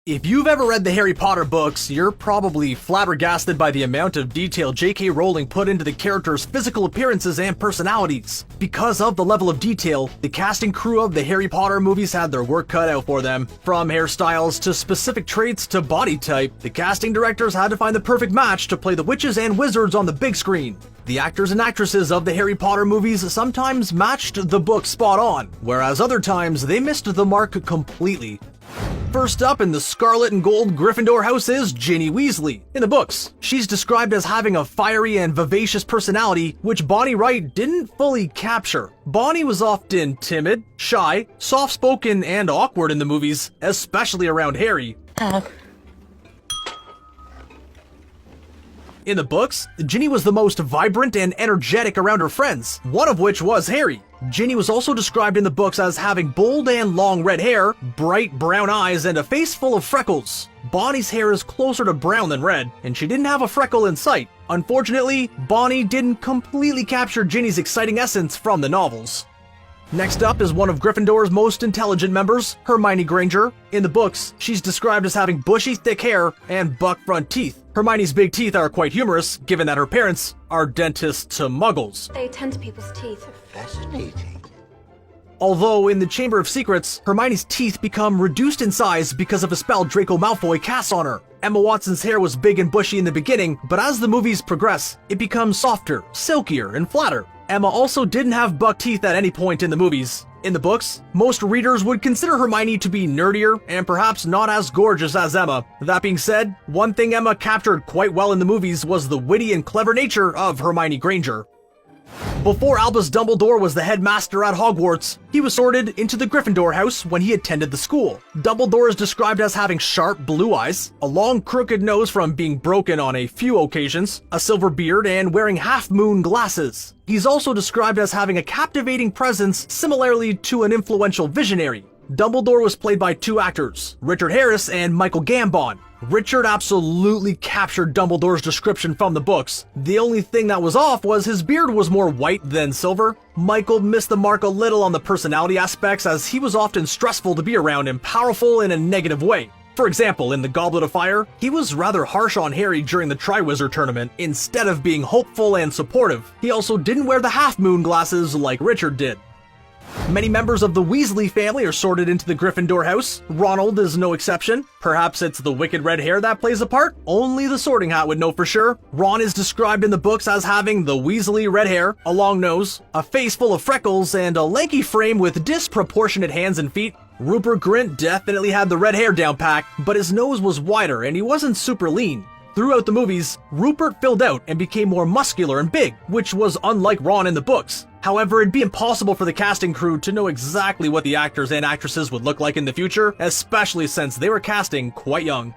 If you've ever read the Harry Potter books, you're probably flabbergasted by the amount of detail J.K. Rowling put into the characters' physical appearances and personalities. Because of the level of detail, the cast and crew of the Harry Potter movies had their work cut out for them. From hairstyles to specific traits to body type, the casting directors had to find the perfect match to play the witches and wizards on the big screen. The actors and actresses of the Harry Potter movies sometimes matched the book spot on, whereas other times they missed the mark completely. First up in the Scarlet and Gold Gryffindor house is Ginny Weasley. In the books, she's described as having a fiery and vivacious personality, which Bonnie Wright didn't fully capture. Bonnie was often timid, shy, soft-spoken, and awkward in the movies, especially around Harry. In the books, Ginny was the most vibrant and energetic around her friends, one of which was Harry. Ginny was also described in the books as having bold and long red hair, bright brown eyes, and a face full of freckles. Bonnie's hair is closer to brown than red, and she didn't have a freckle in sight. Unfortunately, Bonnie didn't completely capture Ginny's exciting essence from the novels. Next up is one of Gryffindor's most intelligent members, Hermione Granger. In the books, she's described as having bushy, thick hair and buck front teeth. Hermione's big teeth are quite humorous, given that her parents are dentists to muggles. They attend to people's teeth. Fascinating. Although in the Chamber of Secrets, Hermione's teeth become reduced in size because of a spell Draco Malfoy casts on her. Emma Watson's hair was big and bushy in the beginning, but as the movies progress, it becomes softer, silkier, and flatter. Emma also didn't have buck teeth at any point in the movies. In the books, most readers would consider Hermione to be nerdier and perhaps not as gorgeous as Emma. That being said, one thing Emma captured quite well in the movies was the witty and clever nature of Hermione Granger. Before Albus Dumbledore was the headmaster at Hogwarts, he was sorted into the Gryffindor house when he attended the school. Dumbledore is described as having sharp blue eyes, a long crooked nose from being broken on a few occasions, a silver beard, and wearing half-moon glasses. He's also described as having a captivating presence similarly to an influential visionary. Dumbledore was played by two actors, Richard Harris and Michael Gambon. Richard absolutely captured Dumbledore's description from the books. The only thing that was off was his beard was more white than silver. Michael missed the mark a little on the personality aspects, as he was often stressful to be around and powerful in a negative way. For example, in the Goblet of Fire, he was rather harsh on Harry during the Triwizard Tournament, instead of being hopeful and supportive. He also didn't wear the half-moon glasses like Richard did. Many members of the Weasley family are sorted into the Gryffindor house. Ronald is no exception. Perhaps it's the wicked red hair that plays a part? Only the Sorting Hat would know for sure. Ron is described in the books as having the Weasley red hair, a long nose, a face full of freckles, and a lanky frame with disproportionate hands and feet. Rupert Grint definitely had the red hair down pat, but his nose was wider and he wasn't super lean. Throughout the movies, Rupert filled out and became more muscular and big, which was unlike Ron in the books. However, it'd be impossible for the casting crew to know exactly what the actors and actresses would look like in the future, especially since they were casting quite young.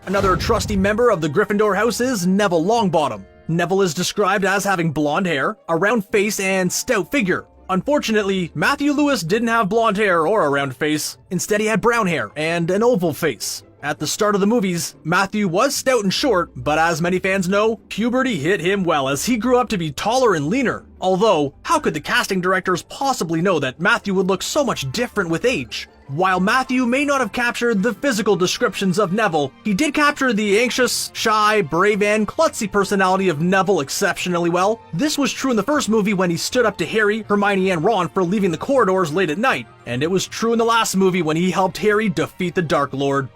Another trusty member of the Gryffindor house is Neville Longbottom. Neville is described as having blonde hair, a round face, and stout figure. Unfortunately, Matthew Lewis didn't have blonde hair or a round face. Instead, he had brown hair and an oval face. At the start of the movies, Matthew was stout and short, but as many fans know, puberty hit him well as he grew up to be taller and leaner. Although, how could the casting directors possibly know that Matthew would look so much different with age? While Matthew may not have captured the physical descriptions of Neville, he did capture the anxious, shy, brave, and klutzy personality of Neville exceptionally well. This was true in the first movie when he stood up to Harry, Hermione, and Ron for leaving the corridors late at night, and it was true in the last movie when he helped Harry defeat the Dark Lord.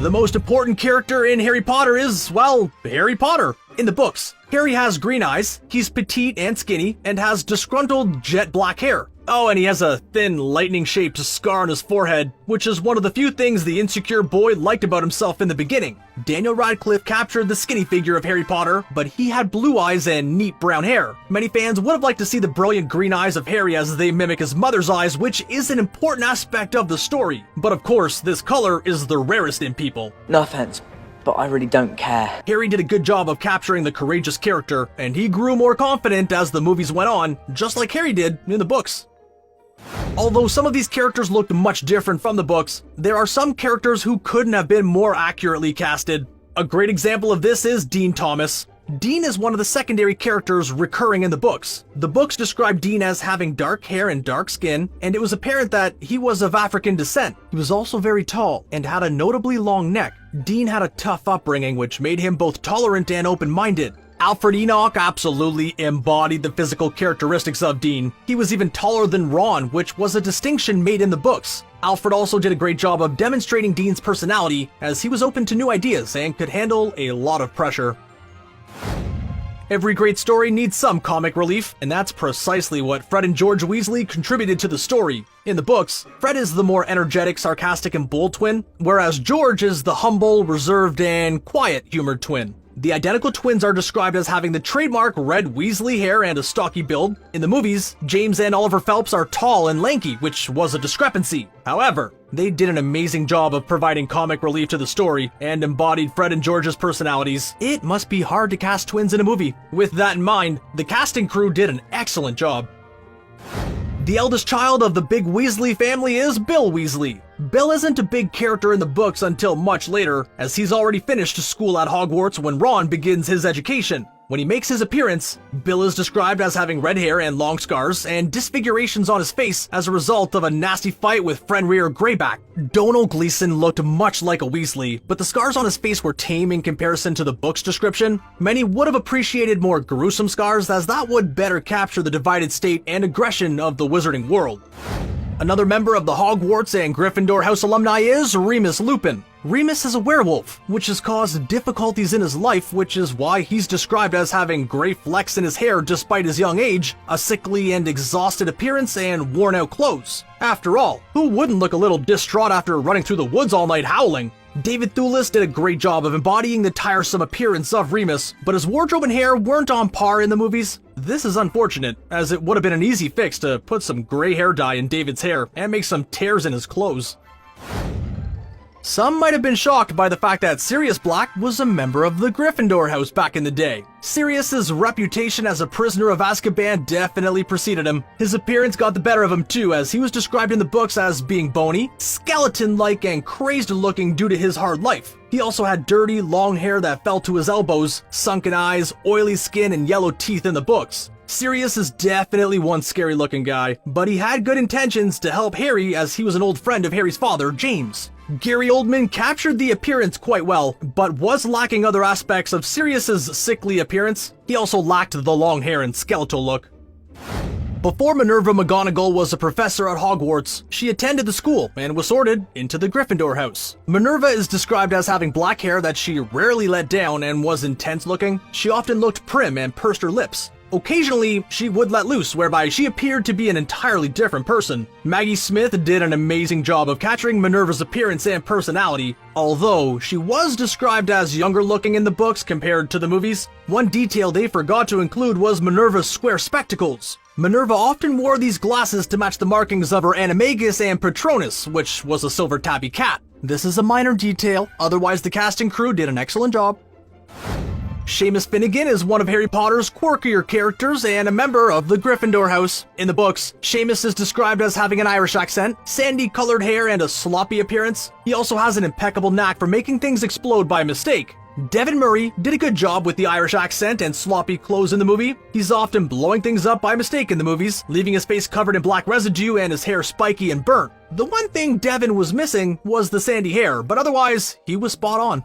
The most important character in Harry Potter is, well, Harry Potter. In the books, Harry has green eyes, he's petite and skinny, and has disgruntled jet black hair. Oh, and he has a thin, lightning-shaped scar on his forehead, which is one of the few things the insecure boy liked about himself in the beginning. Daniel Radcliffe captured the skinny figure of Harry Potter, but he had blue eyes and neat brown hair. Many fans would have liked to see the brilliant green eyes of Harry as they mimic his mother's eyes, which is an important aspect of the story. But of course, this color is the rarest in people. No offense, but I really don't care. Harry did a good job of capturing the courageous character, and he grew more confident as the movies went on, just like Harry did in the books. Although some of these characters looked much different from the books, there are some characters who couldn't have been more accurately casted. A great example of this is Dean Thomas. Dean is one of the secondary characters recurring in the books. The books describe Dean as having dark hair and dark skin, and it was apparent that he was of African descent. He was also very tall and had a notably long neck. Dean had a tough upbringing, which made him both tolerant and open-minded. Alfred Enoch absolutely embodied the physical characteristics of Dean. He was even taller than Ron, which was a distinction made in the books. Alfred also did a great job of demonstrating Dean's personality, as he was open to new ideas and could handle a lot of pressure. Every great story needs some comic relief, and that's precisely what Fred and George Weasley contributed to the story. In the books, Fred is the more energetic, sarcastic, and bold twin, whereas George is the humble, reserved, and quiet-humored twin. The identical twins are described as having the trademark red Weasley hair and a stocky build. In the movies, James and Oliver Phelps are tall and lanky, which was a discrepancy. However, they did an amazing job of providing comic relief to the story and embodied Fred and George's personalities. It must be hard to cast twins in a movie. With that in mind, the casting crew did an excellent job. The eldest child of the big Weasley family is Bill Weasley. Bill isn't a big character in the books until much later, as he's already finished school at Hogwarts when Ron begins his education. When he makes his appearance, Bill is described as having red hair and long scars and disfigurations on his face as a result of a nasty fight with Fenrir Greyback. Domhnall Gleeson looked much like a Weasley, but the scars on his face were tame in comparison to the book's description. Many would have appreciated more gruesome scars, as that would better capture the divided state and aggression of the wizarding world. Another member of the Hogwarts and Gryffindor House alumni is Remus Lupin. Remus is a werewolf, which has caused difficulties in his life, which is why he's described as having gray flecks in his hair despite his young age, a sickly and exhausted appearance, and worn-out clothes. After all, who wouldn't look a little distraught after running through the woods all night howling? David Thewlis did a great job of embodying the tiresome appearance of Remus, but his wardrobe and hair weren't on par in the movies. This is unfortunate, as it would have been an easy fix to put some gray hair dye in David's hair and make some tears in his clothes. Some might have been shocked by the fact that Sirius Black was a member of the Gryffindor house back in the day. Sirius's reputation as a prisoner of Azkaban definitely preceded him. His appearance got the better of him too, as he was described in the books as being bony, skeleton-like, and crazed-looking due to his hard life. He also had dirty, long hair that fell to his elbows, sunken eyes, oily skin, and yellow teeth in the books. Sirius is definitely one scary-looking guy, but he had good intentions to help Harry, as he was an old friend of Harry's father, James. Gary Oldman captured the appearance quite well, but was lacking other aspects of Sirius's sickly appearance. He also lacked the long hair and skeletal look. Before Minerva McGonagall was a professor at Hogwarts, she attended the school and was sorted into the Gryffindor house. Minerva is described as having black hair that she rarely let down and was intense looking. She often looked prim and pursed her lips. Occasionally, she would let loose, whereby she appeared to be an entirely different person. Maggie Smith did an amazing job of capturing Minerva's appearance and personality, although she was described as younger looking in the books compared to the movies. One detail they forgot to include was Minerva's square spectacles. Minerva often wore these glasses to match the markings of her animagus and Patronus, which was a silver tabby cat. This is a minor detail, otherwise the casting crew did an excellent job. Seamus Finnegan is one of Harry Potter's quirkier characters and a member of the Gryffindor house. In the books, Seamus is described as having an Irish accent, sandy-colored hair, and a sloppy appearance. He also has an impeccable knack for making things explode by mistake. Devin Murray did a good job with the Irish accent and sloppy clothes in the movie. He's often blowing things up by mistake in the movies, leaving his face covered in black residue and his hair spiky and burnt. The one thing Devin was missing was the sandy hair, but otherwise, he was spot on.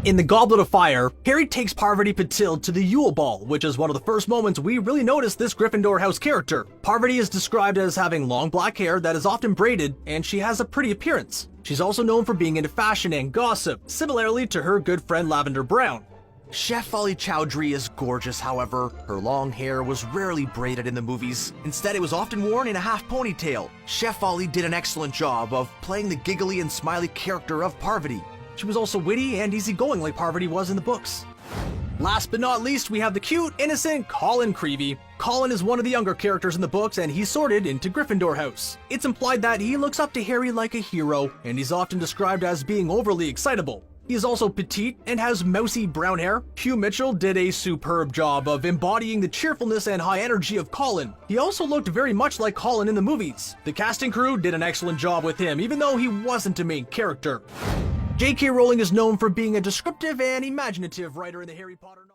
In the Goblet of Fire, Harry takes Parvati Patil to the Yule Ball, which is one of the first moments we really notice this Gryffindor house character. Parvati is described as having long black hair that is often braided, and she has a pretty appearance. She's also known for being into fashion and gossip, similarly to her good friend Lavender Brown. Chef Ali Chowdhury is gorgeous, however. Her long hair was rarely braided in the movies. Instead, it was often worn in a half ponytail. Chef Ali did an excellent job of playing the giggly and smiley character of Parvati. She was also witty and easygoing like Parvati was in the books. Last but not least, we have the cute, innocent Colin Creevey. Colin is one of the younger characters in the books, and he's sorted into Gryffindor house. It's implied that he looks up to Harry like a hero, and he's often described as being overly excitable. He is also petite and has mousy brown hair. Hugh Mitchell did a superb job of embodying the cheerfulness and high energy of Colin. He also looked very much like Colin in the movies. The casting crew did an excellent job with him, even though he wasn't a main character. J.K. Rowling is known for being a descriptive and imaginative writer in the Harry Potter novels.